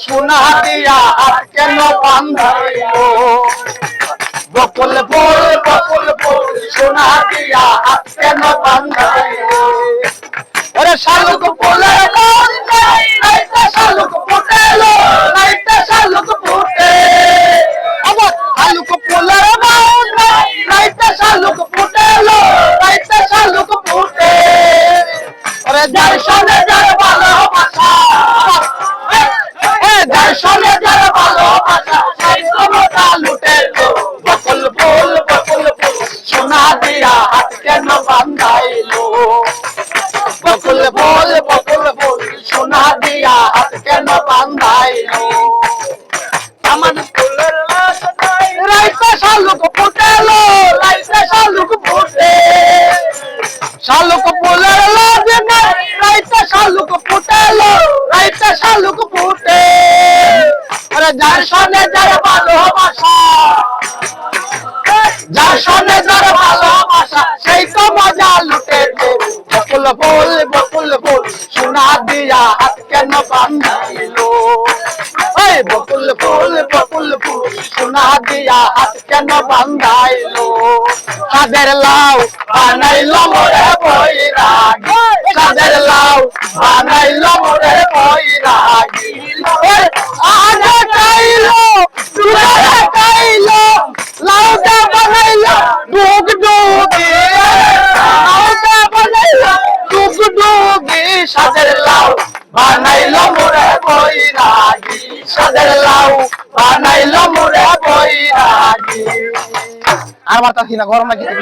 সোনা দিয়া হাত কেন বান্ধাইলো বকুল ফুল সোনা দিয়া হাত কেন বান্ধাইলো ওরে শালুক ফুলের মন নাই নাইতে শালুক ফুটেলো নাইতে শালুক ফুটে আবার শালুক ফুলের মন নাই নাইতে শালুক ফুটেলো নাইতে শালুক ফুটে ওরে যার সনে যার ভালোবাসা যার সনে যার ভালোবাসা সেই সমতা লুটেলো বকুল ফুল সোনা দিয়া হাত কেন বান্ধাইলো বকুল ফুল সোনা দিয়া হাত কেন বান্ধাইলো আমার ফুলের লাশ নাই রাইতে শালুক ফুটেলো রাইতে শালুক ফুটে শালুক ফুলের লাশ নাই রাইতে শালুক ফুটেলো রাইতে শালুক ফুটে আরে যার সনে যার ভালোবাসা যার সনে যার ভালোবাসা সেই তো মজা লুটেছে বকুল ফুল সোনা দিয়া হাত কেন বান্ধাইলো ওই বকুল ফুল সোনা দিয়া হাত কেন বান্ধাইলো কাদের লাউ বানাইলো মোরে বৈরাগী কাদের লাউ বানাইলো মোরে বৈরাগী আগে খাইলো তুলে খাইলো লাউটা বানাইলো ডুগডুগি লাউটা বানাইলো ডুগডুগি সাদের লাউ বানাইলো মোরে বৈরাগী সাদের লাউ বানাইলো মোরে বৈরাগী আর মাথা কিনা গরম নাকি